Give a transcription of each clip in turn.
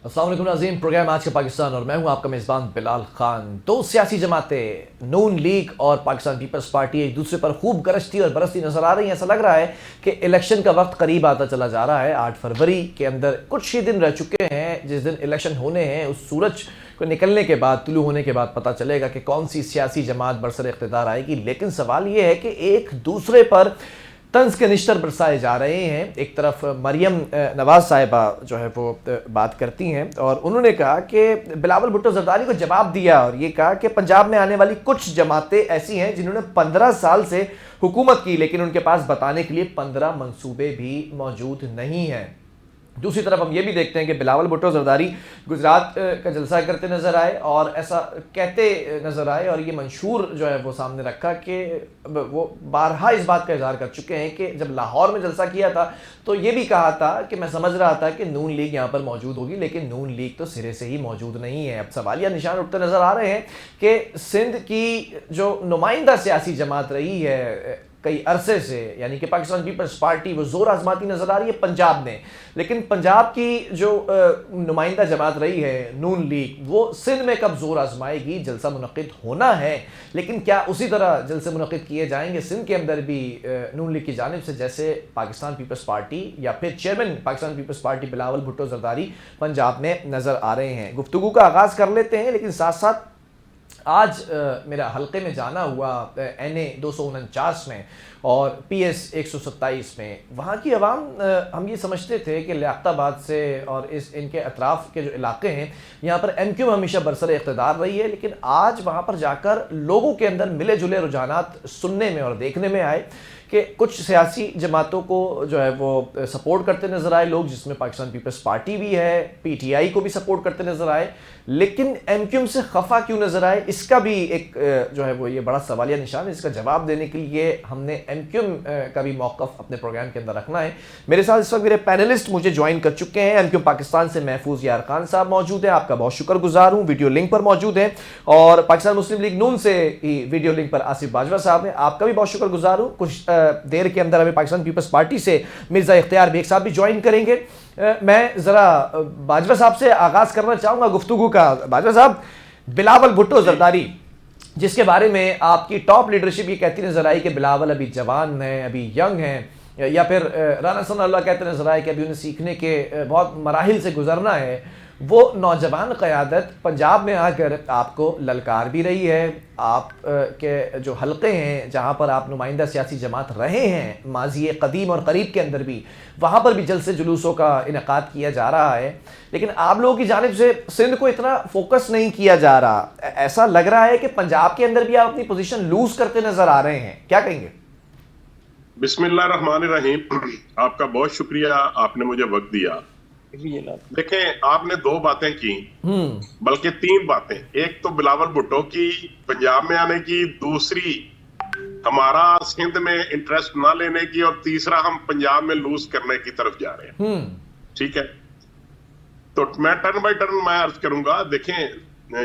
अस्सलाम वालेकुम नाज़रीन, प्रोग्राम आज का पाकिस्तान और मैं हूं आपका मेज़बान बिलाल खान। दो सियासी जमातें नून लीग और पाकिस्तान पीपल्स पार्टी एक दूसरे पर खूब गरजती और बरसती नजर आ रही हैं। ऐसा लग रहा है कि इलेक्शन का वक्त करीब आता चला जा रहा है। 8 फरवरी के अंदर कुछ ही दिन रह चुके हैं जिस दिन इलेक्शन होने हैं। उस सूरज को निकलने के बाद, तुलू होने के बाद पता चलेगा कि कौन सी सियासी जमात बरसर इख्तिदार आएगी। लेकिन सवाल ये है कि एक दूसरे पर तंज के निश्तर बरसाए जा रहे हैं। एक तरफ मरियम नवाज साहिबा जो है वो बात करती हैं और उन्होंने कहा कि बिलावल भुट्टो जरदारी को जवाब दिया और ये कहा कि पंजाब में आने वाली कुछ जमातें ऐसी हैं जिन्होंने 15 साल से हुकूमत की, लेकिन उनके पास बताने के लिए 15 मंसूबे भी मौजूद नहीं हैं। दूसरी तरफ हम ये भी देखते हैं कि बिलावल भुट्टो जरदारी गुजरात का जलसा करते नजर आए और ऐसा कहते नजर आए और ये मंशूर जो है वो सामने रखा कि वो बारहा इस बात का इजहार कर चुके हैं कि जब लाहौर में जलसा किया था तो ये भी कहा था कि मैं समझ रहा था कि नून लीग यहाँ पर मौजूद होगी, लेकिन नून लीग तो सिरे से ही मौजूद नहीं है। अब सवालिया निशान उठते नजर आ रहे हैं कि सिंध की जो नुमाइंदा सियासी जमात रही है कई अरसे से, यानी कि पाकिस्तान पीपल्स पार्टी, वो जोर आजमाती नजर आ रही है पंजाब में। लेकिन पंजाब की जो नुमाइंदा जमात रही है नून लीग, वो सिंध में कब जोर आजमाएगी। जलसा मुनक्किद होना है, लेकिन क्या उसी तरह जलसे मुनक्किद किए जाएंगे सिंध के अंदर भी नून लीग की जानिब से जैसे पाकिस्तान पीपल्स पार्टी या फिर chairman Pakistan Peoples Party Bilawal Bhutto Zardari Punjab में नजर आ रहे हैं। गुफ्तगू का आगाज कर लेते हैं, लेकिन साथ साथ आज मेरा हल्के में जाना हुआ NA 249 में और PS 127 में। वहाँ की आवाम, हम ये समझते थे कि लियाकताबाद से और इनके अतराफ़ के जो इलाके हैं यहाँ पर MQ हमेशा बरसर इक़्तिदार रही है, लेकिन आज वहाँ पर जाकर लोगों के अंदर मिले जुले रुझानात सुनने में और देखने में आए कि कुछ सियासी जमातों को जो है वो सपोर्ट करते नज़र आए लोग, जिसमें पाकिस्तान पीपल्स पार्टी भी है, PTI को भी सपोर्ट करते नज़र आए। लेकिन MQ से खफा क्यों नज़र आए, इसका भी एक जो है वो ये बड़ा सवालिया निशान है। इसका जवाब देने के लिए हमने MQ का भी मौक़िफ़ अपने प्रोग्राम के अंदर रखना है। मेरे साथ इस वक्त मेरे पैनलिस्ट मुझे ज्वाइन कर चुके हैं। MQ पाकिस्तान से महफूज यार खान साहब मौजूद हैं, आपका बहुत शुक्रगुजार हूँ, वीडियो लिंक पर मौजूद हैं। और पाकिस्तान मुस्लिम लीग नून से ही वीडियो लिंक पर आसिफ बाजवा साहब हैं, आपका भी बहुत शुक्रगुजार हूँ। कुछ देर के अंदर हमें पाकिस्तान पीपल्स पार्टी से मिर्जा इख्तियार बेग साहब भी ज्वाइन करेंगे। मैं जरा बाजवा साहब से आगाज करना चाहूंगा गुफ्तगू का। बाजवा साहब, बिलावल भुट्टो जरदारी जिसके बारे में आपकी टॉप लीडरशिप ये कहती नजर आई कि बिलावल अभी जवान है, अभी यंग है, या फिर राना सनाउल्लाह कहते नजर आए कि अभी उन्हें सीखने के बहुत मराहिल से गुजरना है, वो नौजवान क़यादत पंजाब में आकर आपको ललकार भी रही है। आप के जो हल्के हैं जहाँ पर आप नुमाइंदा सियासी जमात रहे हैं माजी कदीम और करीब के अंदर भी, वहाँ पर भी जलसे जुलूसों का इनेकाद किया जा रहा है, लेकिन आप लोगों की जानिब से सिंध को इतना फोकस नहीं किया जा रहा। ऐसा लग रहा है कि पंजाब के अंदर भी आप अपनी पोजीशन लूज करते नजर आ रहे हैं, क्या कहेंगे? बिस्मिल्लाह रहमान रहीम। आपका बहुत शुक्रिया, आपने मुझे वक्त दिया। देखें, आपने दो बातें की, बल्कि तीन बातें। एक तो बिलावल भुट्टो की पंजाब में आने की, दूसरी हमारा सिंध में इंटरेस्ट ना लेने की, और तीसरा हम पंजाब में लूज करने की तरफ जा रहे हैं। ठीक है, तो मैं टर्न बाय टर्न मैं अर्ज करूंगा। देखें,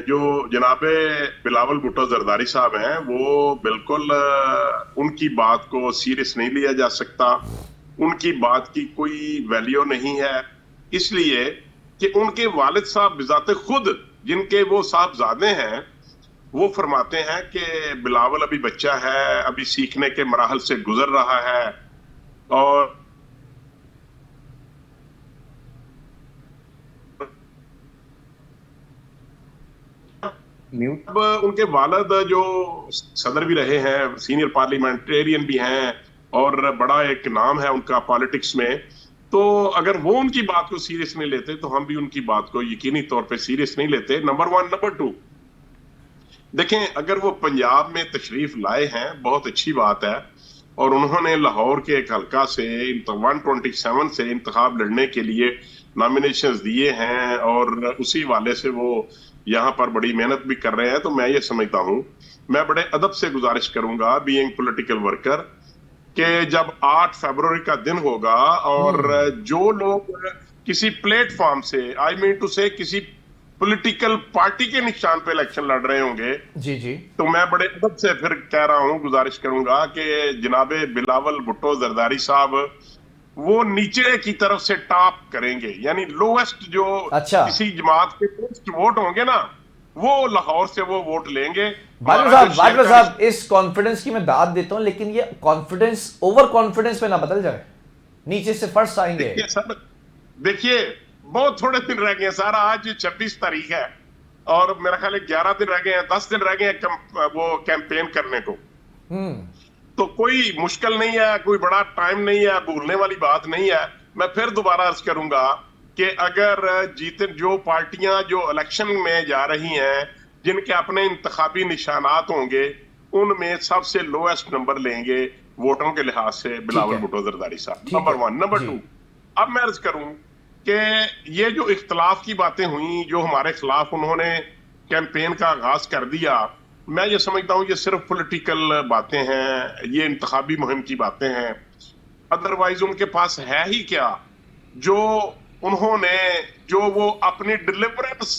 जो जनाबे बिलावल भुट्टो जरदारी साहब हैं, वो बिल्कुल उनकी बात को सीरियस नहीं लिया जा सकता। उनकी बात की कोई वैल्यू नहीं है, इसलिए कि उनके वालिद साहब बिजाते खुद, जिनके वो साहबजादे हैं, वो फरमाते हैं कि बिलावल अभी बच्चा है, अभी सीखने के मराहल से गुजर रहा है। और अब उनके वालिद जो सदर भी रहे हैं, सीनियर पार्लियामेंटेरियन भी हैं, और बड़ा एक नाम है उनका पॉलिटिक्स में, तो अगर वो उनकी बात को सीरियस नहीं लेते तो हम भी उनकी बात को यकीनी तौर पे सीरियस नहीं लेते। Number one. नंबर टू, देखें, अगर वो पंजाब में तशरीफ लाए हैं, बहुत अच्छी बात है, और उन्होंने लाहौर के एक हल्का से 127 से इंतखाब लड़ने के लिए नॉमिनेशंस दिए हैं, और उसी वाले से वो यहाँ पर बड़ी मेहनत भी कर रहे हैं। तो मैं ये समझता हूँ, मैं बड़े अदब से गुजारिश करूंगा बीइंग पॉलिटिकल वर्कर, कि जब 8 फरवरी का दिन होगा और जो लोग किसी प्लेटफॉर्म से, आई मीन टू से किसी पॉलिटिकल पार्टी के निशान पे इलेक्शन लड़ रहे होंगे, जी, तो मैं बड़े अदब से फिर कह रहा हूं, गुजारिश करूंगा कि जनाबे बिलावल भुट्टो जरदारी साहब वो नीचे की तरफ से टॉप करेंगे, यानी लोएस्ट जो अच्छा किसी जमात के पोस्ट वोट होंगे ना, वो लाहौर से वो वोट लेंगे। हमारा जो शेयर बाजवा का साहब, इस कॉन्फिडेंस की मैं दाद देता हूं, लेकिन ये कॉन्फिडेंस ओवर कॉन्फिडेंस पे ना बदल जाए, नीचे से फर्स्ट आएंगे। देखिए सर, देखिए बहुत थोड़े दिन रह गए हैं सर, आज 26 तारीख है और मेरा ख्याल है 11 दिन रह गए हैं, 10 दिन रह गए हैं वो कैंपेन करने को। तो कोई मुश्किल नहीं है, कोई बड़ा टाइम नहीं है, भूलने वाली बात नहीं है। मैं फिर दोबारा अर्ज करूंगा कि अगर जीते जो पार्टियां जो इलेक्शन में जा रही हैं, जिनके अपने इंतखाबी निशानात होंगे, उनमें सबसे लोएस्ट नंबर लेंगे वोटों के लिहाज से ठीक बिलावल है, भुट्टो जरदारी साहब, ठीक नंबर है 1। नंबर जी। 2, अब मैं अर्ज करूं कि ये जो इख्तलाफ की बातें हुई, जो हमारे खिलाफ उन्होंने कैंपेन का आगाज कर दिया, मैं ये समझता हूं ये सिर्फ पॉलिटिकल बातें हैं, ये इंतखाबी मुहिम की बातें हैं। अदरवाइज उनके पास है ही क्या जो उन्होंने, जो वो अपनी डिलीवरेंस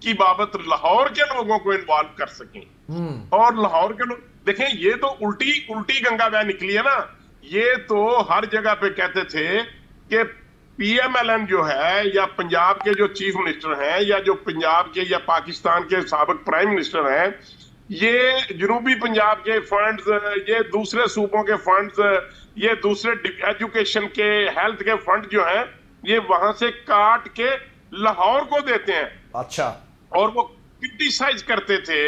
की बाबत लाहौर के लोगों को इन्वॉल्व कर सकें। और लाहौर के लोग देखें, ये तो उल्टी उल्टी गंगा बह निकली है ना। ये तो हर जगह पे कहते थे कि पीएमएलएन जो है, या पंजाब के जो चीफ मिनिस्टर हैं, या जो पंजाब के या पाकिस्तान के साबिक प्राइम मिनिस्टर हैं, ये जनूबी पंजाब के फंड्स, ये दूसरे सूबों के फंड्स, ये दूसरे एजुकेशन के, हेल्थ के फंड जो हैं, ये वहां से काट के लाहौर को देते हैं। अच्छा, और वो क्रिटिसाइज करते थे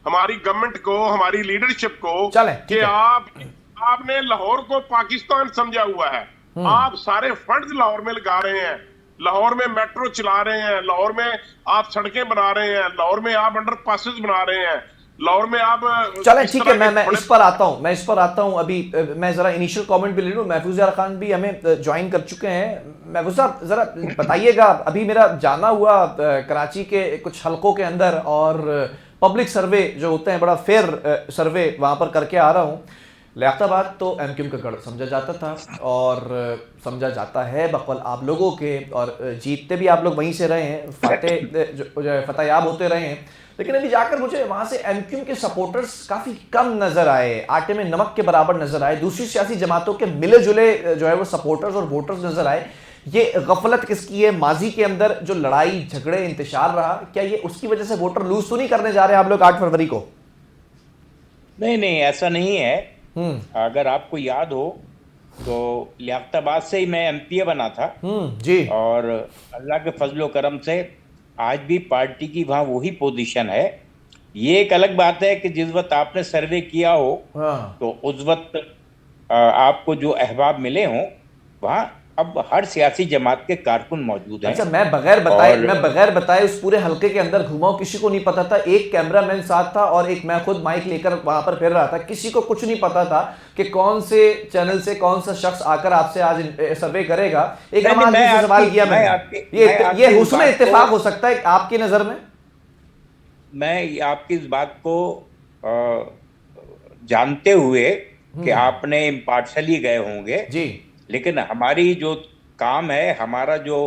हमारी गवर्नमेंट को, हमारी लीडरशिप को, चलें, कि ठीक है। आपने लाहौर को पाकिस्तान समझा हुआ है। आप सारे फंड्स लाहौर में लगा रहे हैं, लाहौर में मेट्रो चला रहे हैं, लाहौर में आप सड़कें बना रहे हैं, लाहौर में आप अंडर पासेस बना रहे हैं, लाहौर में आप चलें, इस ठीक तरह है। के मैं बड़े- इस पर आता हूं, मैं इस पर आता हूं। अभी मैं जरा इनिशियल कमेंट भी ले लूं। महफूज यार खान भी हमें ज्वाइन कर चुके हैं। महफूज साहब, जरा बताइएगा, अभी मेरा जाना हुआ कराची के कुछ हलकों के अंदर, और पब्लिक सर्वे जो होते हैं, बड़ा फेयर सर्वे वहां पर करके आ रहा हूं। लियाकताबाद तो एमक्यूएम का गढ़ समझा जाता था, और समझा जाता है बकौल आप लोगों के, और जीतते भी आप लोग वहीं से रहे हैं, फतेहयाब होते रहे हैं। लेकिन अभी जाकर मुझे वहां से एमक्यूएम के सपोर्टर्स काफी कम नजर आए, आटे में नमक के बराबर नजर आए। दूसरी सियासी जमातों के मिले जुले जो है वो सपोर्टर्स और वोटर्स नजर आए। ये गफलत किसकी है? माजी के अंदर जो लड़ाई झगड़े इंतशार रहा, क्या ये उसकी वजह से वोटर लूज तो नहीं करने जा रहे हैं आप लोग 8 फरवरी को? नहीं नहीं, ऐसा नहीं है। अगर आपको याद हो तो लियाकताबाद से ही मैं एमपीए बना था, जी। और अल्लाह के फजलो करम से आज भी पार्टी की वहाँ वही पोजीशन है। ये एक अलग बात है कि जिस वक्त आपने सर्वे किया हो हाँ, तो उस वक्त आपको जो अहबाब मिले हों, वहाँ अब हर सियासी जमात के कारकुन मौजूद हैं। अच्छा, मैं बगैर बताए उस पूरे हलके के अंदर घुमा, किसी को नहीं पता था। एक कैमरामैन साथ था और एक मैं खुद माइक लेकर वहां पर फिर रहा था। किसी को कुछ नहीं पता था कि कौन से चैनल से कौन सा शख्स आकर आपसे आज सर्वे करेगा। एक आम आदमी से सवाल किया मैंने, ये हुस्न इत्तेफाक हो सकता है आपकी नजर में? मैं आपकी इस बात को जानते हुए कि आपने इम्पार्शली गए होंगे, जी, लेकिन हमारी जो काम है, हमारा जो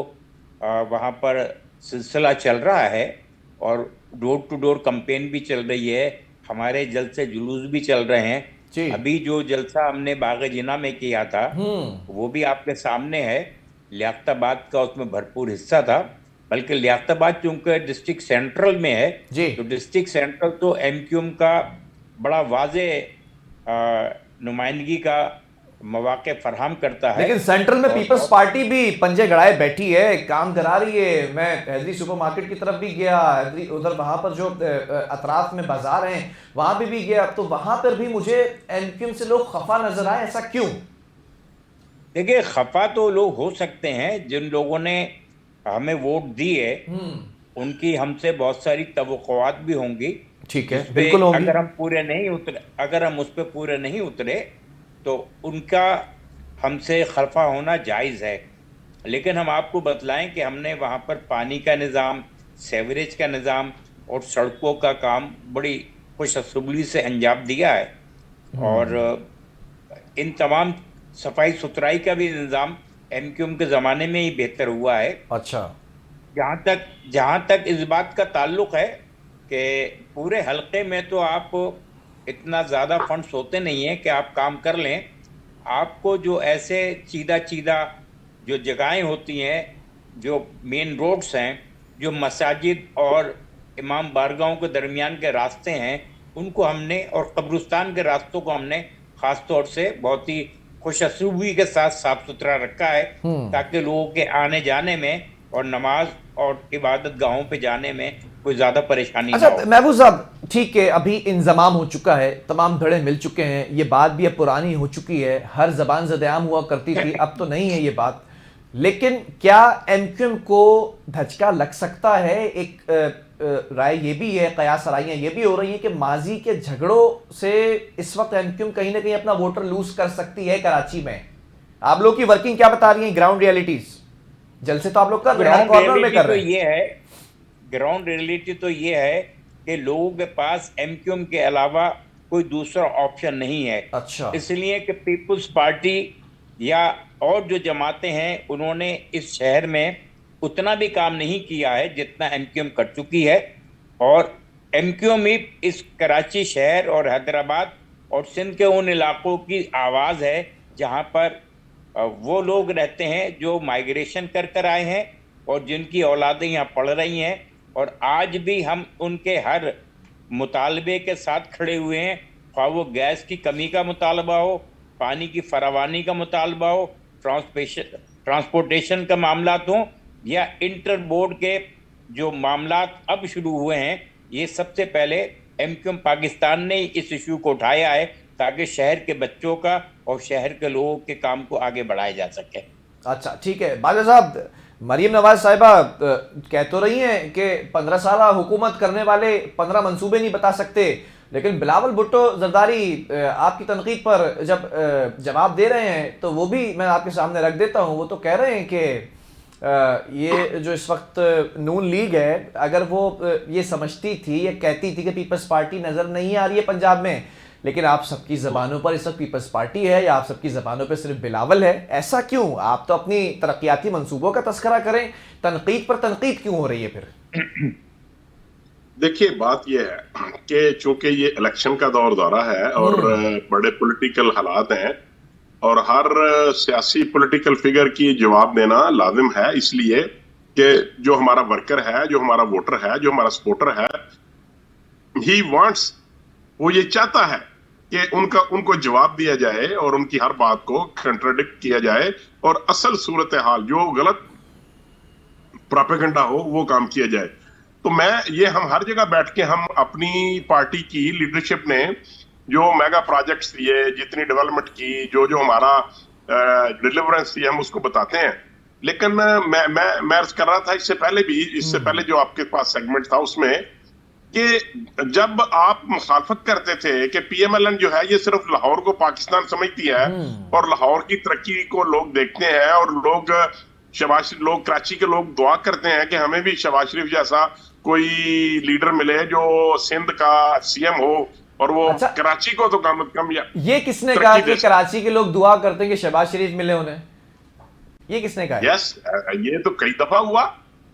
वहाँ पर सिलसिला चल रहा है, और डोर टू डोर कैंपेन भी चल रही है, हमारे जलसे जुलूस भी चल रहे हैं। जी। अभी जो जलसा हमने बाग जिना में किया था वो भी आपके सामने है। लियाकताबाद का उसमें भरपूर हिस्सा था, बल्कि लियाकताबाद चूंकि डिस्ट्रिक्ट सेंट्रल में है, जी। तो डिस्ट्रिक्ट सेंट्रल तो एमक्यूएम का बड़ा वाजे नुमाइंदगी का मौके फराहम करता है। लेकिन सेंट्रल में पीपल्स पार्टी भी पंजे गड़ाए बैठी है, काम करा रही है। मैं हैदरी सुपर मार्केट की तरफ भी गया, हैदरी उधर वहां पर जो अतराफ में बाजार हैं वहां पे भी गया, तो वहां पर भी मुझे एमक्यूएम से लोग खफा नजर आए। ऐसा क्यों? देखिए, खफा तो लोग हो सकते हैं, जिन लोगों ने हमें वोट दिए उनकी हमसे बहुत सारी तवक्कुआत भी होंगी। ठीक है, बिल्कुल होगी। अगर हम उस पर पूरे नहीं उतरे तो उनका हमसे खफा होना जायज़ है। लेकिन हम आपको बतलाएं कि हमने वहाँ पर पानी का निज़ाम, सेवरेज का निज़ाम और सड़कों का काम बड़ी खुशअसलूबी से अंजाम दिया है, और इन तमाम सफाई सुथराई का भी निज़ाम एमक्यूएम के ज़माने में ही बेहतर हुआ है। अच्छा, जहाँ तक इस बात का ताल्लुक है कि पूरे हलके में तो आप इतना ज़्यादा फंड्स होते नहीं हैं कि आप काम कर लें। आपको जो ऐसे चीदा जो जगहें होती हैं, जो मेन रोड्स हैं, जो मसाजिद और इमाम बारगाहों के दरमियान के रास्ते हैं, उनको हमने, और कब्रिस्तान के रास्तों को हमने खास तौर से बहुत ही खुशअस्लूबी के साथ साफ सुथरा रखा है, ताकि लोगों के आने जाने में और नमाज और इबादत गाहों पे जाने में कोई ज्यादा परेशानी ना हो। अच्छा महबूब साहब, ठीक है, अभी इंजमाम हो चुका है, तमाम धड़े मिल चुके हैं, ये बात भी अब पुरानी हो चुकी है, हर जबान ज़द-ए-आम हुआ करती थी, अब तो नहीं है ये बात। लेकिन क्या एमक्यूएम को धचका लग सकता है? एक राय ये भी है, कयास राइयां ये भी हो रही है कि माजी के झगड़ों से इस वक्त एमक्यूएम कहीं ना कहीं अपना वोटर लूज कर सकती है कराची में। आप लोग की वर्किंग क्या बता रही है, ग्राउंड रियलिटीज? जलसे तो आप लोग कर रहे हैं, कॉर्नर में कर रहे हैं। ये है, ग्राउंड रियलिटी तो ये है कि लोगों के पास एमक्यूएम के अलावा कोई दूसरा ऑप्शन नहीं है। अच्छा, इसलिए कि पीपुल्स पार्टी या और जो जमातें हैं, उन्होंने इस शहर में उतना भी काम नहीं किया है जितना एमक्यूएम कर चुकी है। और एमक्यूएम ही इस कराची शहर और हैदराबाद और सिंध के उन इलाकों की आवाज़ है जहां पर वो लोग रहते हैं जो माइग्रेशन कर कर आए हैं और जिनकी औलादें यहाँ पढ़ रही हैं। और आज भी हम उनके हर मुतालबे के साथ खड़े हुए हैं, ख्वाह वो गैस की कमी का मुतालबा हो, पानी की फरावानी का मुतालबा हो, ट्रांसपोर्टेशन का मामला हो, या इंटर बोर्ड के जो मामला अब शुरू हुए हैं। ये सबसे पहले एमक्यूएम पाकिस्तान ने इस इशू को उठाया है ताकि शहर के बच्चों का और शहर के लोगों के काम को आगे बढ़ाया जा सके। अच्छा ठीक है। बादशाह साहब, मरीम नवाज साहिबा कह तो रही हैं कि 15 साल हुकूमत करने वाले 15 मंसूबे नहीं बता सकते, लेकिन बिलावल भुट्टो जरदारी आपकी तनकीद पर जब जवाब दे रहे हैं तो वो भी मैं आपके सामने रख देता हूँ। वो तो कह रहे हैं कि ये जो इस वक्त नून लीग है, अगर वो ये समझती थी, ये कहती थी कि पीपल्स पार्टी नज़र नहीं आ रही है पंजाब में, लेकिन आप सबकी ज़बानों पर इस वक्त पीपल्स पार्टी है या आप सबकी ज़बानों पर सिर्फ बिलावल है, ऐसा क्यों? आप तो अपनी तरक्याती मंसूबों का तस्करा करें, तनकीद पर तनकीद क्यों हो रही है फिर? देखिए, बात यह है कि चूंकि ये इलेक्शन का दौरा है और बड़े पॉलिटिकल हालात हैं और हर सियासी पॉलिटिकल फिगर की जवाब देना लाजिम है, इसलिए कि जो हमारा वर्कर है, जो हमारा वोटर है, जो हमारा सपोर्टर है, ही वांट्स, वो ये चाहता है कि उनको जवाब दिया जाए और उनकी हर बात को कंट्राडिक्ट किया जाए और असल सूरत हाल, जो गलत प्रोपेगेंडा हो, वो काम किया जाए। तो हम हर जगह बैठ के हम अपनी पार्टी की लीडरशिप ने जो मेगा प्रोजेक्ट्स दिए, जितनी डेवलपमेंट की, जो हमारा डिलीवरेंस थी, हम उसको बताते हैं। लेकिन मैं अर्ज कर रहा था इससे पहले जो आपके पास सेगमेंट था उसमें, कि जब आप मुखालफत करते थे कि पीएमएलएन जो है ये सिर्फ लाहौर को पाकिस्तान समझती है और लाहौर की तरक्की को लोग देखते हैं और लोग कराची के लोग दुआ करते हैं कि हमें भी शहबाज शरीफ जैसा कोई लीडर मिले जो सिंध का सीएम हो और वो अच्छा, कराची को तो कम कम या ये किसने कहा कि कराची के लोग दुआ करते हैं कि शहबाज शरीफ मिले उन्हें? ये किसने कहा? यस, ये तो कई दफा हुआ।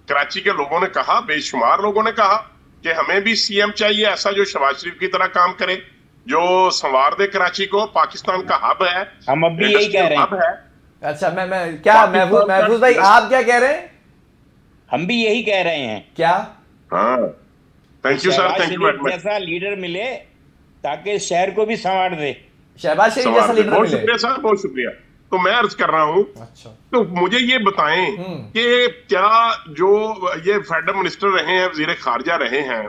कराची के लोगों ने कहा, बेशुमार लोगों ने कहा कि हमें भी सीएम चाहिए ऐसा जो शहबाज शरीफ की तरह काम करे, जो संवार दे कराची को। पाकिस्तान का हब है, हम अब भी यही कह रहे हैं। अच्छा, मैं क्या महफूज भाई, आप क्या कह रहे हैं? हम भी यही कह रहे हैं। क्या? हाँ, thank you sir, thank you. जैसा लीडर मिले ताकि शहर को भी संवार दे, शहबाज शरीफ जैसा लीडर मिले। बहुत शुक्रिया सर, बहुत शुक्रिया। तो मैं अर्ज कर रहा हूँ, अच्छा, तो मुझे ये बताएं कि क्या जो ये फेडरल मिनिस्टर रहे हैं, वजीर खारजा रहे हैं,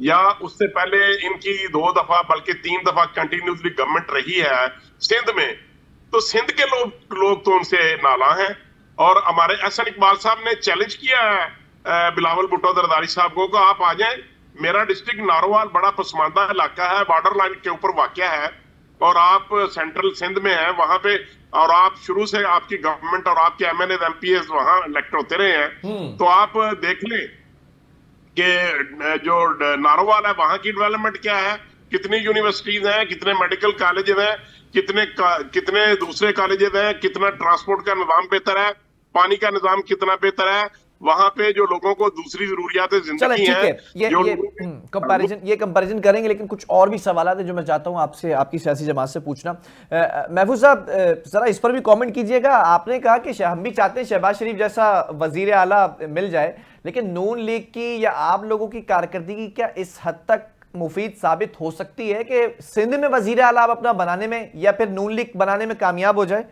या उससे पहले इनकी 2 दफा बल्कि 3 दफा कंटिन्यूसली गवर्नमेंट रही है सिंध में, तो सिंध के लोग तो उनसे नाला हैं। और हमारे एहसन इकबाल साहब ने चैलेंज किया है बिलावल भुट्टो जरदारी साहब को, आप आ जाएं, मेरा डिस्ट्रिक्ट नारोवाल बड़ा पसमानदा इलाका है, बॉर्डर लाइन के ऊपर वाक़या है और आप सेंट्रल सिंध में हैं वहां पे, और आप शुरू से आपकी गवर्नमेंट और आपके एमएनए एमपीएस वहां इलेक्ट होते रहे हैं, तो आप देख लें कि जो नारोवाल है वहां की डेवलपमेंट क्या है, कितनी यूनिवर्सिटीज हैं, कितने मेडिकल कॉलेजेस हैं, कितने दूसरे कॉलेजेस हैं, कितना ट्रांसपोर्ट का निजाम बेहतर है, पानी का निजाम कितना बेहतर है, वहां पे जो लोगों को दूसरी जरूरियात चले जिंदगी ठीक है, है, जो लोगों के ये कंपैरिजन करेंगे, लेकिन कुछ और भी सवाल हैं जो मैं चाहता हूं आपसे, आपकी सियासी जमात से पूछना। महफूज साहब, जरा इस पर भी कमेंट कीजिएगा। आपने कहा कि हम भी चाहते हैं शहबाज शरीफ जैसा वजीर आला मिल जाए, लेकिन नून लीग की या आप लोगों की कारकर्दगी क्या इस हद तक मुफीद साबित हो सकती है कि सिंध में वजीर आला आप अपना बनाने में या फिर नून लीग बनाने में कामयाब हो जाए?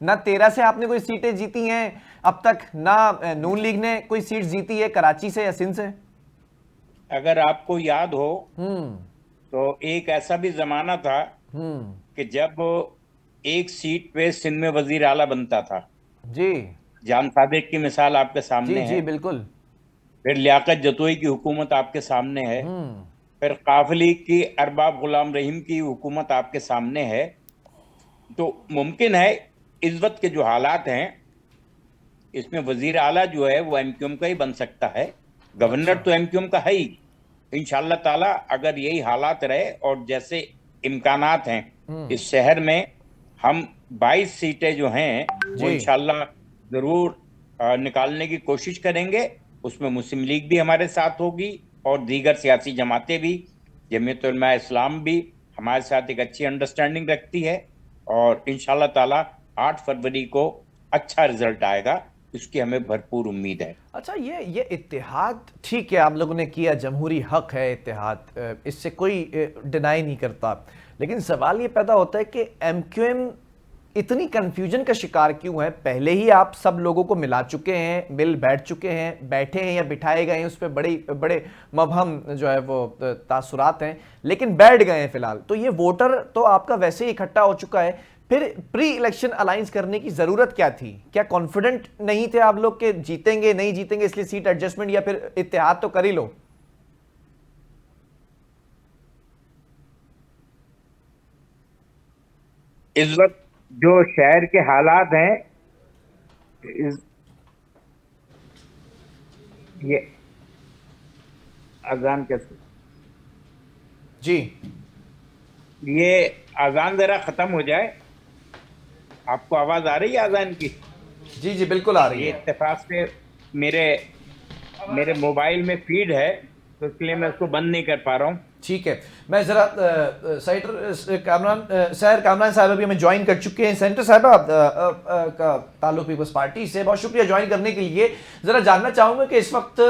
ना 13 से आपने कोई सीटें जीती हैं अब तक, ना नून लीग ने कोई सीट जीती है कराची से या सिंध से। अगर आपको याद हो हम्म तो एक ऐसा भी जमाना था हम्म कि जब एक सीट पे सिंध में वजीर आला बनता था। जी जान सादिक की मिसाल आपके जी सामने है। जी बिल्कुल। फिर लियाकत जतोई की हुकूमत आपके सामने है। हम्म फिर काफली की अरबाब गुलाम रहीम की हुकूमत आपके सामने है। तो मुमकिन है इस वक्त के जो हालात हैं इसमें वजीर आला जो है वो एमक्यूएम का ही बन सकता है। गवर्नर अच्छा। तो एमक्यूएम का है ही। इंशाल्लाह ताला अगर यही हालात रहे और जैसे इम्कानात हैं हम्म इस शहर में, हम 22 सीटें जो हैं वो जी इंशाल्लाह जरूर निकालने की कोशिश करेंगे। उसमें मुस्लिम लीग भी हमारे साथ होगी और दीगर सियासी जमातें भी। जमीयत उलमा इस्लाम भी हमारे साथ एक अच्छी अंडरस्टैंडिंग रखती है और इंशाल्लाह ताला 8 फरवरी को अच्छा रिजल्ट आएगा, इसकी हमें भरपूर उम्मीद है। अच्छा, ये इत्तेहाद ठीक है, आप लोगों ने किया, जमहूरी हक है इत्तेहाद, इससे कोई डिनाई नहीं करता, लेकिन सवाल ये पैदा होता है कि एमक्यूएम इतनी कंफ्यूजन का शिकार क्यों है? पहले ही आप सब लोगों को मिला चुके हैं, मिल बैठ चुके हैं, बैठे हैं या बिठाए गए हैं, उस पर बड़े बड़े मबहम जो है वो तासुरात हैं, लेकिन बैठ गए हैं फिलहाल। तो ये वोटर तो आपका वैसे ही इकट्ठा हो चुका है, फिर प्री इलेक्शन अलायंस करने की जरूरत क्या थी? क्या कॉन्फिडेंट नहीं थे आप लोग के जीतेंगे नहीं जीतेंगे, इसलिए सीट एडजस्टमेंट या फिर इत्तेहाद तो कर ही लो? इस वक्त जो शहर के हालात हैं, इस ये अजान कैसे, जी ये अजान जरा खत्म हो जाए। आपको आवाज आ रही है अजान की? जी जी बिल्कुल आ रही ये है। इत्तेफाक से मेरे मेरे मोबाइल में फीड है तो इसलिए मैं उसको बंद नहीं कर पा रहा हूँ। ठीक है, मैं जरा सैर कामरान साहब अभी हमें ज्वाइन कर चुके हैं। सेंटर साहबा का ताल्लुक पीपल्स पार्टी से, बहुत शुक्रिया ज्वाइन करने के लिए। जरा जानना चाहूंगा कि इस वक्त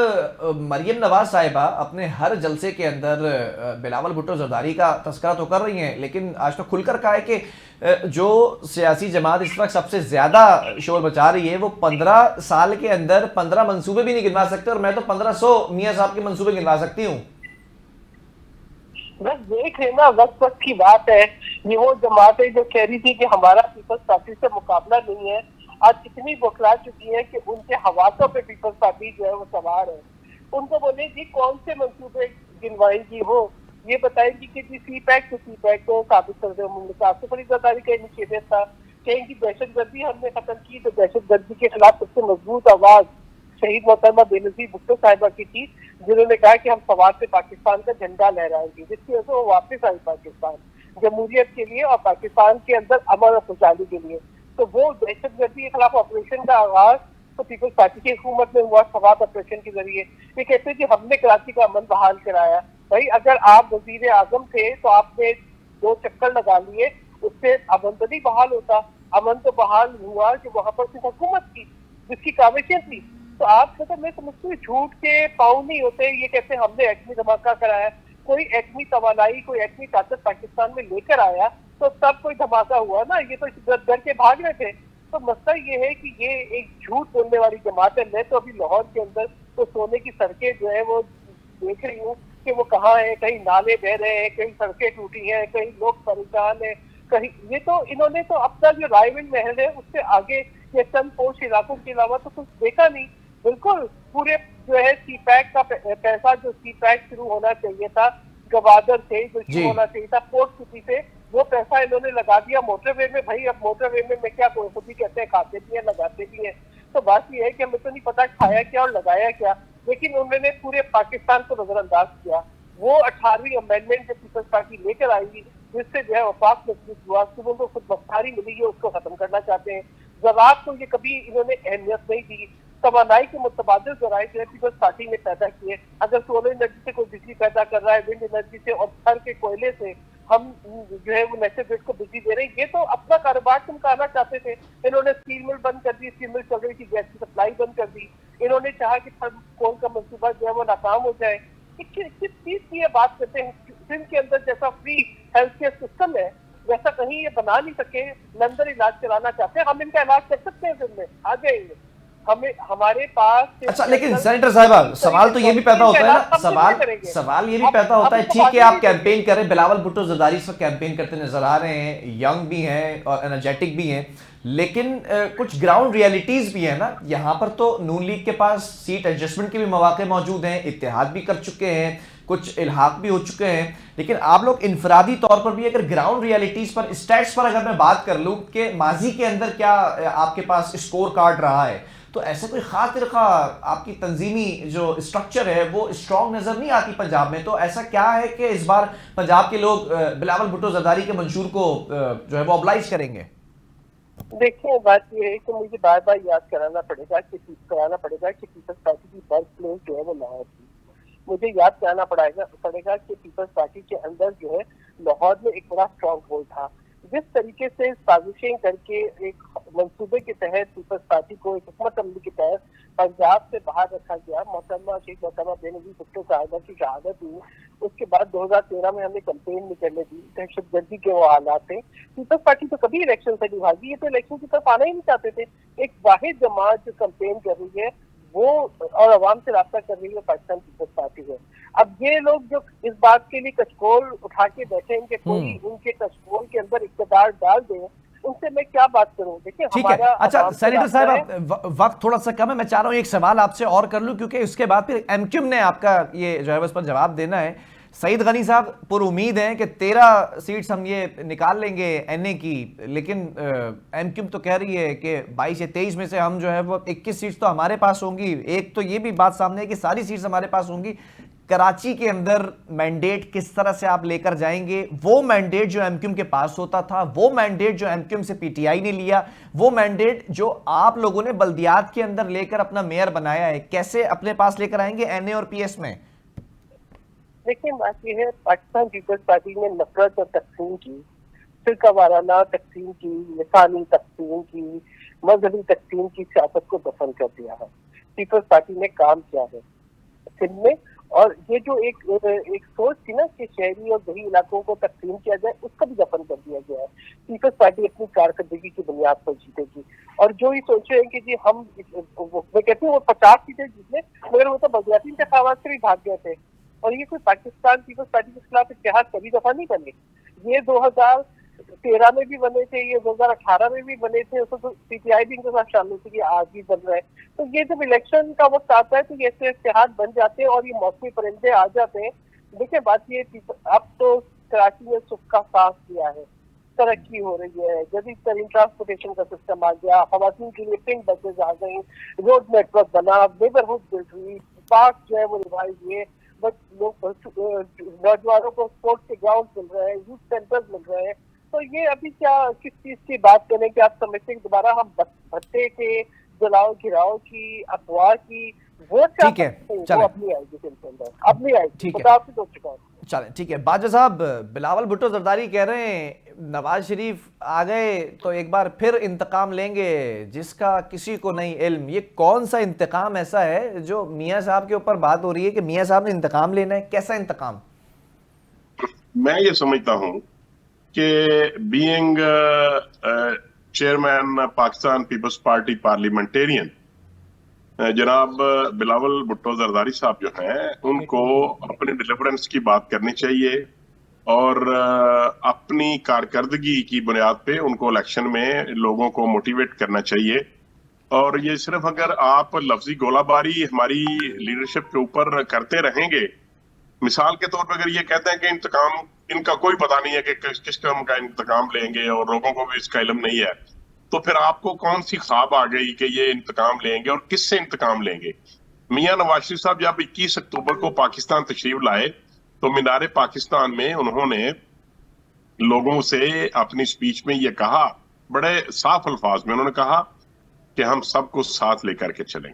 मरियम नवाज साहिबा अपने हर जलसे के अंदर बिलावल भुट्टो जरदारी का तस्करा तो कर रही हैं, लेकिन आज तो खुलकर कहा है कि जो सियासी जमात इस वक्त सबसे ज्यादा शोर मचा रही है वो 15 साल के अंदर 15 मंसूबे भी नहीं गिनवा सकते, और मैं तो 1500 मियाँ साहब के मंसूबे गिनवा सकती हूँ। बस देख लेना, वक्त वक्त की बात है। ये वो जमातें जो कह रही थी कि हमारा पीपल्स पार्टी से मुकाबला नहीं है, आज इतनी बौखला चुकी है कि उनके हवासों पे पीपल्स पार्टी जो है वो सवार है। उनको बोले जी कौन से मंसूबे गिनवाएंगी, वो ये बताएंगी कि जी सी पैक को काबिज कर दे। मुल्क बड़ी जरदारी का इनिशिएटिव था, कहेंगी दहशतगर्दी हमने खत्म की, तो दहशतगर्दी के खिलाफ सबसे मजबूत आवाज शहीद मोहतरमा बेनजीर भुट्टो साहिबा की थी, जिन्होंने कहा कि हम सवार से पाकिस्तान का झंडा लहराएंगे, जिसकी वजह से वो वापस आई पाकिस्तान जमहूरियत के लिए और पाकिस्तान के अंदर अमन और खुशहाली के लिए। तो वो दहशतगर्दी के खिलाफ ऑपरेशन का आगाज तो पीपल्स पार्टी की हुकूमत में हुआ, सवार ऑपरेशन के जरिए। ये कहते हैं कि हमने कराची का अमन बहाल कराया। भाई अगर आप वजीर आजम थे तो आपने 2 चक्कर लगा लिए, उससे अमन तो नहीं बहाल होता। अमन तो बहाल हुआ कि वहां पर सिर्फ हुकूमत थी जिसकी काविशें थी। तो आप मतलब मैं समझती हूँ झूठ के पाँव नहीं होते। ये कहते हैं हमने एटमी धमाका कराया, कोई एटमी तवानाई, कोई एटमी ताकत पाकिस्तान में लेकर आया तो तब कोई धमाका हुआ ना, ये तो डर के भाग रहे थे। तो मसला ये है कि ये एक झूठ बोलने वाली जमात है। मैं तो अभी लाहौर के अंदर तो सोने की सड़कें जो है वो देख रही हूँ कि वो कहाँ है, कहीं नाले बह रहे हैं, कहीं सड़कें टूटी हैं, कहीं लोग परेशान है, कहीं ये तो इन्होंने तो अपना जो रायविंड महल है उससे आगे या चंद पोश इलाकों के अलावा तो कुछ देखा नहीं। बिल्कुल पूरे जो है सी पैक का पैसा, जो सी पैक शुरू होना चाहिए था गवादर से, जो शुरू होना चाहिए था पोर्ट सिटी से, वो पैसा इन्होंने लगा दिया मोटरवे में। भाई अब मोटरवे में मैं क्या खुद ही कहते हैं खाते भी है लगाते भी है। तो बात ये है कि हमें तो नहीं पता खाया क्या और लगाया क्या, लेकिन उन्होंने पूरे पाकिस्तान को नजरअंदाज किया। वो 18वीं अमेंडमेंट जो पीपल्स पार्टी लेकर आई जिससे जो है वफाक महसूस हुआ कि उनको खुद मुख्तारी मिली है, उसको खत्म करना चाहते हैं। ज़राअत को ये कभी इन्होंने अहमियत नहीं दी। तवानाई के मुतबादिल जराए जो है पीपल्स पार्टी ने पैदा किए। अगर सोलर एनर्जी से कोई बिजली पैदा कर रहा है, विंड एनर्जी से और थर के कोयले से हम जो है वो नेशनल ग्रिड को बिजली दे रहे हैं, ये तो अपना कारोबार चमकाना चाहते थे। इन्होंने स्टील मिल बंद कर दी, स्टील मिल चल रही थी, गैस की सप्लाई बंद कर दी। इन्होंने चाहा कि कोल का मंसूबा जो है वो नाकाम हो जाए। किस चीज की ये बात करते हैं? सिंध के अंदर जैसा फ्री हेल्थ केयर सिस्टम है वैसा कहीं ये बना नहीं सके, लंदन इलाज चलाना चाहते हैं। हम इनका इलाज कर सकते हैं सिंध में, आ जाएंगे हमें, हमारे पास। अच्छा, लेकिन सेनेटर साहिबा, सवाल तो ये भी पैदा होता है ना, सवाल ये भी पैदा होता है, ठीक है आप कैंपेन कर रहे हैं, बिलावल भुट्टो जरदारी इस वक्त कैंपेन करते नजर आ रहे हैं, यंग भी हैं और एनर्जेटिक भी हैं, लेकिन कुछ ग्राउंड रियलिटीज भी है ना। यहाँ पर तो नून लीग के पास सीट एडजस्टमेंट के भी मौके मौजूद हैं, इत्तेहाद भी कर चुके हैं, कुछ इल्हाक भी हो चुके हैं, लेकिन आप लोग इनफरादी तौर पर भी अगर ग्राउंड रियलिटीज पर, स्टैट्स पर अगर मैं बात कर लूँ कि माजी के अंदर क्या आपके पास स्कोर कार्ड रहा है, तो ऐसे कोई खास तिरखा आपकी तंजीमी जो स्ट्रक्चर है वो स्ट्रॉन्ग नजर नहीं आती पंजाब में। तो ऐसा क्या है कि इस बार पंजाब के लोग बिलावल भुट्टो जरदारी के मंशूर को जो है वो ऑब्लाइज करेंगे? देखिए, बात ये है कि मुझे बार बार याद कराना पड़ेगा कि पीपल्स पार्टी की बर्थ प्लेस जो है वो लाहौर थी। मुझे याद कराना पड़ेगा कि पीपल्स पार्टी के अंदर जो है लाहौर में एक बड़ा स्ट्रॉन्ग होल्ड था। जिस तरीके से साजिशें करके एक मंसूबे के तहत पीपल्स पार्टी को एक हुकूमत अमली के तहत पंजाब से बाहर रखा गया, शेख मोहतरमा बेनजीर भुट्टो साहिबा की शहादत हुई, उसके बाद 2013 में हमने कैंपेन में करने दी, दहशतगर्दी के वो हालात थे। पीपल्स पार्टी तो कभी इलेक्शन से नहीं भागी, ये तो इलेक्शन की तरफ आना ही नहीं चाहते थे। एक वाहिद जमात जो कैंपेन कर रही है वो और अवाम से रास्ता कर रही है पाकिस्तान पीपल्स पार्टी है। अब ये लोग जो इस बात के लिए कचकोल उठा के बैठे हैं कि कोई उनके कचकोल के अंदर इक़्तिदार डाल दे, उनसे मैं क्या बात करूं? देखिए, ठीक है। अच्छा सेनेटर साहब, वक्त थोड़ा सा कम है, मैं चाह रहा हूं एक सवाल आपसे और कर लूं, क्योंकि उसके बाद फिर एमक्यूम ने आपका ये जो है उस पर जवाब देना है। सईद गनी साहब पर उम्मीद है कि 13 सीट्स हम ये निकाल लेंगे एनए की, लेकिन एमक्यूम तो कह रही है कि 22 या 23 में से हम जो है वो 21 सीट्स तो हमारे पास होंगी। एक तो ये भी बात सामने है कि सारी सीट्स हमारे पास होंगी। कराची के अंदर मैंडेट किस तरह से आप लेकर जाएंगे? वो मैंडेट जो एमक्यूम के पास होता था, वो मैंडेट जो एमक्यूम से पीटीआई ने लिया, वो मैंडेट जो आप लोगों ने बल्दियात के अंदर लेकर अपना मेयर बनाया है, कैसे अपने पास लेकर आएंगे एनए और पीएस में? देखिए, बात यह है, पाकिस्तान पीपल्स पार्टी ने नफरत और तकसीम की, फिरका वाराना तकसीम की, लिसानी तकसीम की, मजहबी तकसीम की सियासत को दफन कर दिया है। पीपल्स पार्टी ने काम किया है सिंध में, और ये जो एक सोच थी ना कि शहरी और दही इलाकों को तकसीम किया जाए, उसका भी दफन कर दिया गया है। पीपल्स पार्टी अपनी कारकर्दगी की बुनियाद पर जीतेगी। और जो ये सोचे हैं कि जी हम, मैं कहती हूँ वो 50 सीटें जीतने, मगर वो तो बलदियाती इंतखाबात से भी भाग गए थे। और ये कोई पाकिस्तान पीपल्स पार्टी के खिलाफ इतिहाद कभी दफा नहीं बने। ये 2013 में भी बने थे, ये 2018 में भी बने थे, उसमें तो पीटीआई भी इनके साथ शामिल थी, आज भी बन रहा है। तो ये जब इलेक्शन का वक्त आता है तो ये ऐसे इतिहाद बन जाते हैं और ये मौसमी परिंदे आ जाते हैं। देखिए, बात ये अब तो कराची में सुख का सांस लिया है, तरक्की हो रही है, जदीद तरीन ट्रांसपोर्टेशन का सिस्टम आ गया, खवातीन के लिए पिंक बसेज आ गई, रोड नेटवर्क बना, नेबरहुड बिल्ड हुई, पार्क जो है वो रिवाइव हुए, नौजवानों को स्पोर्ट्स के ग्राउंड मिल रहे हैं, यूथ सेंटर्स मिल रहे हैं। तो ये अभी क्या किस चीज की बात करें कि आप समझते हैं दोबारा हम भट्टे के जलाओ गिराओ की, अफवाह की वोट ठीक है, चलें, अपनी आएगी, अपनी आएगी, बताओ तो चुका है। चलें, ठीक है। बाजा साहब, बिलावल भुट्टो जरदारी कह रहे हैं नवाज शरीफ आ गए तो एक बार फिर इंतकाम लेंगे जिसका किसी को नहीं इल्म। ये कौन सा इंतकाम ऐसा है जो मियां साहब के ऊपर बात हो रही है कि मियां साहब ने इंतकाम लेना है? कैसा इंतकाम? मैं ये समझता हूं कि being chairman Pakistan Peoples Party Parliamentarian, जनाब बिलावल भुट्टो जरदारी साहब जो हैं उनको अपने डिलीवरेंस की बात करनी चाहिए और अपनी कारकर्दगी की बुनियाद पे उनको इलेक्शन में लोगों को मोटिवेट करना चाहिए। और ये सिर्फ अगर आप लफ्जी गोलाबारी हमारी लीडरशिप के ऊपर करते रहेंगे, मिसाल के तौर पर अगर ये कहते हैं कि इंतकाम, इनका कोई पता नहीं है कि किस किस्म का इंतकाम लेंगे और लोगों को भी इसका इल्म नहीं है, तो फिर आपको कौन सी ख्वाब आ गई कि ये इंतकाम लेंगे और किससे इंतकाम लेंगे? मियां नवाज शरीफ साहब जब 21 अक्टूबर को पाकिस्तान तशरीफ लाए तो मीनारे पाकिस्तान में उन्होंने लोगों से अपनी स्पीच में ये कहा, बड़े साफ अल्फाज में उन्होंने कहा कि हम सबको साथ लेकर के चलें।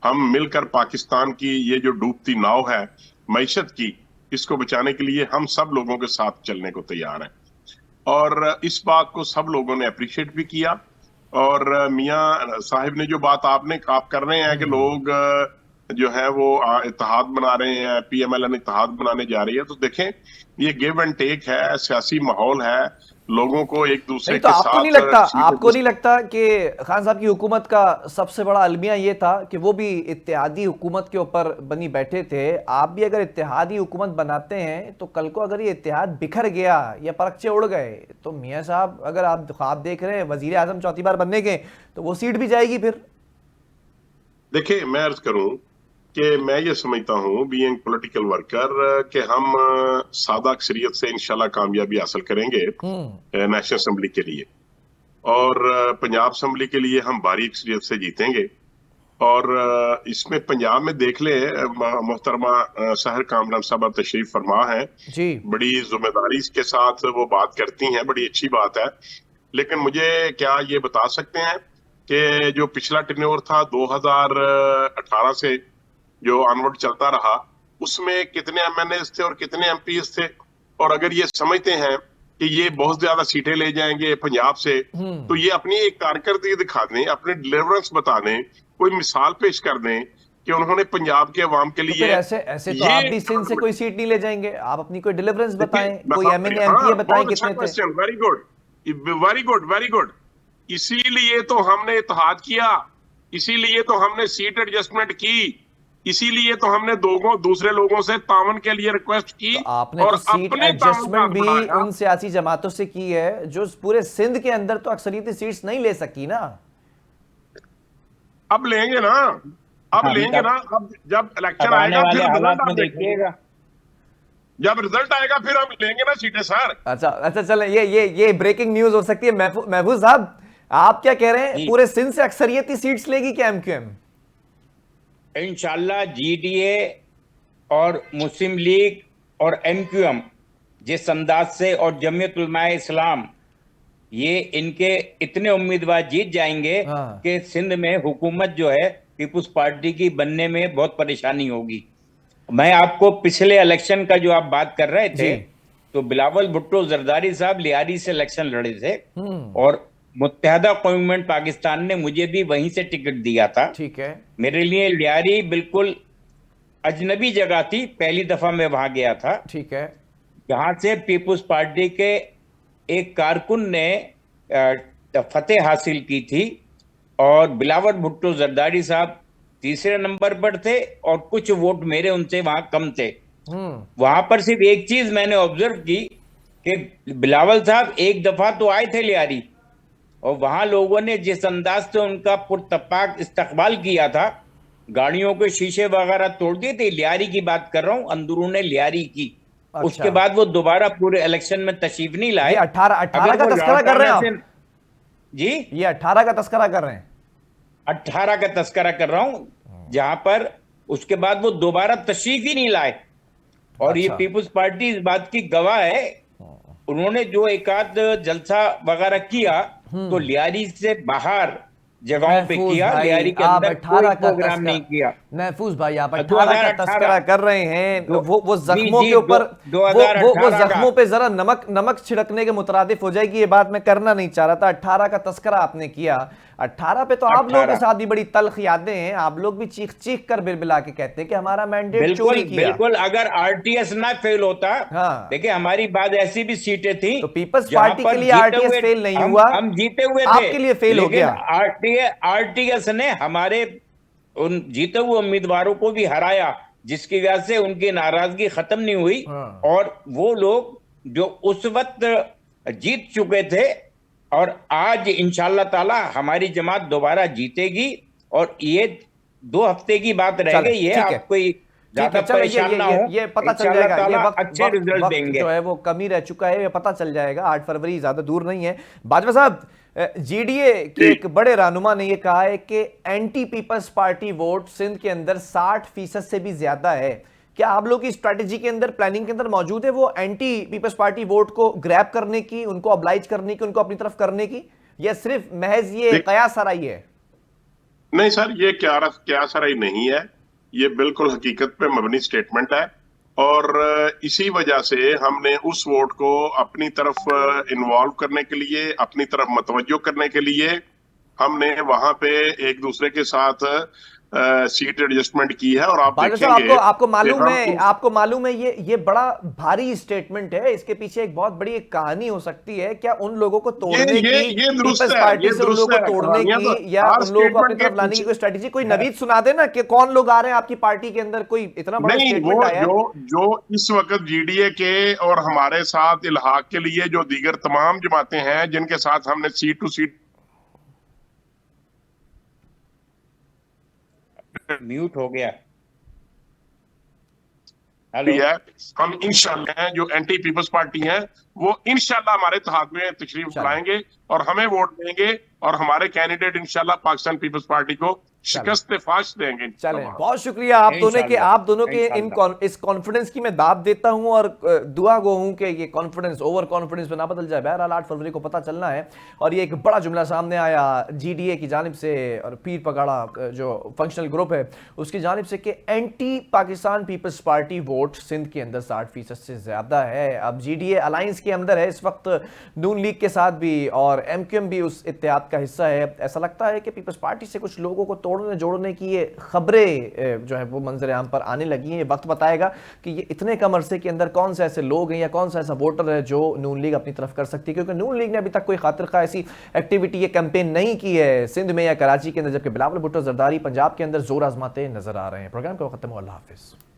हम मिलकर पाकिस्तान की ये जो डूबती नाव है मईशत की, इसको बचाने के लिए हम सब लोगों के साथ चलने को तैयार हैं। और इस बात को सब लोगों ने अप्रिशिएट भी किया। और मियां साहिब ने जो बात आप कर रहे हैं कि लोग जो है वो इत्तेहाद बना रहे हैं, PMLN इत्तेहाद बनाने जा रही है, तो देखें ये गिव एंड टेक है, सियासी माहौल है, लोगों को एक दूसरे नहीं तो के आपको साथ नहीं लगता कि खान साहब की हुकूमत का सबसे बड़ा अलमिया ये था कि वो भी इत्तेहादी हुकूमत के ऊपर बनी बैठे थे। आप भी अगर इत्तेहादी हुकूमत बनाते हैं तो कल को अगर ये इत्तेहाद बिखर गया या परखचे उड़ गए तो मियां साहब, अगर आप ख्वाब देख रहे हैं वजीर आजम चौथी बार बनने के, तो वो सीट भी जाएगी फिर। देखिए मैं अर्ज करूं कि मैं ये समझता हूं बीइंग पॉलिटिकल वर्कर कि हम सादा अक्सरियत से इंशाल्लाह कामयाबी हासिल करेंगे नेशनल असेंबली के लिए, और पंजाब असेंबली के लिए हम भारी अक्सरियत से जीतेंगे। और इसमें पंजाब में देख ले मोहतरमा सहर कामरान साहब तशरीफ फरमा है जी, बड़ी जिम्मेदारी के साथ वो बात करती हैं, बड़ी अच्छी बात है। लेकिन मुझे क्या ये बता सकते हैं कि जो पिछला टेन्योर था 2018 से जो ऑनवर्ड चलता रहा, उसमें कितने MNA थे और कितने MPs थे? और अगर ये समझते हैं कि ये बहुत ज्यादा सीटें ले जाएंगे पंजाब से, तो ये अपनी एक कारकर्दगी दिखा दें, अपने डिलीवरेंस बता दें, कोई मिसाल पेश कर दें कि उन्होंने पंजाब के अवाम के तो लिए फिर ऐसे तो आप भी सिंध से कोई सीट नहीं ले जाएंगे। आप अपनी कोई डिलीवरेंस बताएं, कोई MNA MPA बताएं कितने थे। Very good, very good, very good. इसीलिए तो हमने इत्तेहाद किया, इसीलिए तो हमने सीट एडजस्टमेंट की, इसीलिए तो हमने दूसरे लोगों से तावन के लिए रिक्वेस्ट की। तो आपने और तो सीट अपने एडजस्टमेंट भी उन सियासी जमातों से की है जो पूरे सिंध के अंदर तो अक्सरियती सीट्स नहीं ले सकी ना। अब लेंगे ना, अब लेंगे ना। अब जब इलेक्शन आएगा फिर हालात में देखिएगा, जब रिजल्ट आएगा फिर हम लेंगे ना सीटें सर। अच्छा चलें, ये ब्रेकिंग न्यूज हो सकती है। महफूज साहब, आप क्या कह रहे हैं, पूरे सिंध से अक्सरियती सीट्स लेगी क्या MQM? इंशाल्लाह GDA और मुस्लिम लीग और MQM जिस अंदाज से, और जमीयत उलमाए इस्लाम, ये इनके इतने उम्मीदवार जीत जाएंगे कि सिंध में हुकूमत जो है पीपुल्स पार्टी की बनने में बहुत परेशानी होगी। मैं आपको पिछले इलेक्शन का जो आप बात कर रहे थे, तो बिलावल भुट्टो जरदारी साहब लियारी से इलेक्शन लड़े थे और मुत्तहदा कौम पाकिस्तान ने मुझे भी वहीं से टिकट दिया था। ठीक है, मेरे लिए लियारी बिल्कुल अजनबी जगह थी, पहली दफा मैं वहां गया था। ठीक है, जहां से पीपुल्स पार्टी के एक कारकुन ने फतेह हासिल की थी और बिलावल भुट्टो जरदारी साहब तीसरे नंबर पर थे और कुछ वोट मेरे उनसे वहां कम थे। वहां पर सिर्फ एक चीज मैंने ऑब्जर्व की कि बिलावल साहब एक दफा तो आए थे लियारी, और वहां लोगों ने जिस अंदाज से उनका पुरतपाक इस्तकबाल किया था, गाड़ियों के शीशे वगैरह तोड़ दिए थे। लियारी की बात कर रहा हूं, अंदरूने लियारी की। अच्छा। उसके बाद वो दोबारा पूरे इलेक्शन में तशरीफ नहीं लाए। 18 का तस्करा कर रहे हैं आप? जी, ये 18 का तस्करा कर रहे हैं? 18 का तस्करा कर रहा हूं, जहां पर उसके बाद वो दोबारा तशरीफ ही नहीं लाए। और अच्छा। ये पीपुल्स पार्टी इस बात की गवाह है, उन्होंने जो एक आध जलसा वगैरह किया तो लियारी से बाहर जगहों पे किया, लियारी के अंदर कोई प्रोग्राम नहीं किया। महफूज भाई, आप 18 का तस्करा कर रहे हैं, वो जख्मों के ऊपर, वो जख्मों पे जरा नमक छिड़कने के मुतरादिफ हो जाएगी। ये बात मैं करना नहीं चाह रहा था। 18 का तस्करा आपने किया, 18 पे तो आप लोगों के साथ भी बड़ी तल्ख यादें हैं। आप लोग भी चीख चीख कर बिलबिला के कहते हैं कि हमारा मैंडेट चोरी किया। बिल्कुल, अगर RTS ना फेल होता, देखिए हमारी बात ऐसी भी सीटें थी, तो पीपल्स पार्टी के लिए RTS फेल नहीं हुआ, हम जीते हुए थे, आपके लिए फेल हो गया। RTS ने हमारे उन जीते हुए उम्मीदवारों को भी हराया, जिसकी वजह से उनकी नाराजगी खत्म नहीं हुई। और वो लोग जो उस वक्त जीत चुके थे, और आज इंशाअल्लाह ताला हमारी जमात दोबारा जीतेगी। और ये 2 हफ्ते की बात रह गई है, आप कोई ज्यादा परेशान ना हो, ये पता चल जाएगा। ये अच्छे रिजल्ट देंगे, जो है वो कमी रह चुका है, ये पता चल जाएगा। 8 फरवरी ज्यादा दूर नहीं है। बाजवा साहब, GDA के एक बड़े रहनुमा ने यह कहा है कि anti Peoples Party vote Sindh के अंदर 60% से भी ज्यादा है। क्या आप लोग की स्ट्रैटेजी के अंदर, प्लानिंग के अंदर मौजूद है वो एंटी पीपल्स पार्टी वोट को ग्रैब करने की, उनको ऑब्लाइज करने की, उनको अपनी तरफ करने की, या सिर्फ महज ये कयास सराई है? नहीं सर, ये क्या सराई नहीं है, ये बिल्कुल हकीकत पे मबनी स्टेटमेंट है। और इसी वजह से हमने उस वोट को अपनी तरफ इन्वॉल्व करने के लिए, अपनी तरफ मतवज्जो करने के लिए हमने वहां पे एक दूसरे के साथ सीट एडजस्टमेंट की है। और आप बादशाह साहब, देखेंगे आपको कि आपको मालूम है ये बड़ा भारी स्टेटमेंट है, इसके पीछे एक बहुत बड़ी एक कहानी हो सकती है। क्या उन लोगों को तोड़ने की, ये दुरुस्त पीपल्स है, पार्टी ये से उन दुरुस्त लोगों को है। तोड़ने कहानियां तो की, या हर उन लोगों को अपनी स्टेटमेंट के तरफ लाने की पीछे कोई स्ट्रेटेजी, कोई नवीद सुना देना कि कौन लोग आ रहे हैं आपकी पार्टी के अंदर, कोई इतना बड़ा नहीं। स्टेटमेंट वो आया है। जो इस वक्त जीडीए के और हमारे साथ इल्हाक के लिए जो दीगर तमाम जमातें हैं जिनके साथ हमने सीट टू सीट म्यूट हो गया। हेलो। है, हम इंशाल्लाह हैं, जो एंटी पीपल्स पार्टी हैं वो इंशाल्लाह हमारे इत्तेहाद में तशरीफ चलें। लाएंगे और हमें वोट देंगे, और हमारे कैंडिडेट इंशाल्लाह पाकिस्तान पीपल्स पार्टी को शिकस्त फाश देंगे। चलें, बहुत शुक्रिया आप दोनों के इस कॉन्फिडेंस की मैं दाद देता हूं, और दुआ गो हूं कि ये कॉन्फिडेंस ओवर कॉन्फिडेंस में ना बदल जाए। बहरहाल 8 फरवरी को पता चलना है, और ये एक बड़ा जुमला सामने आया जीडीए की जानिब से और पीर पगाड़ा जो फंक्शनल ग्रुप है उसकी जानिब से कि anti Pakistan Peoples Party vote Sindh के अंदर 60% से ज्यादा है। अब जीडीए अलायंस के अंदर है इस वक्त, नून लीग के साथ भी, और एमक्यूएम भी उस इत्तेहाद का हिस्सा है। ऐसा लगता है कि पीपल्स पार्टी से कुछ लोगों को तोड़ने जोड़ने की ये खबरें जो है वो मंजर आम पर आने लगी हैं। ये वक्त बताएगा कि ये इतने कम अरसे के अंदर कौन से ऐसे लोग हैं या कौन सा ऐसा वोटर है जो नून लीग अपनी तरफ कर सकती है, क्योंकि नून लीग ने अभी तक कोई खातिर खा ऐसी एक्टिविटी, ये कैंपेन नहीं की है सिंध में या कराची के अंदर, जबकि बिलावल भुट्टो जरदारी पंजाब के अंदर जोर आजमाते नजर आ रहे हैं। प्रोग्राम को खत्म हुआ, अल्लाह हाफिज।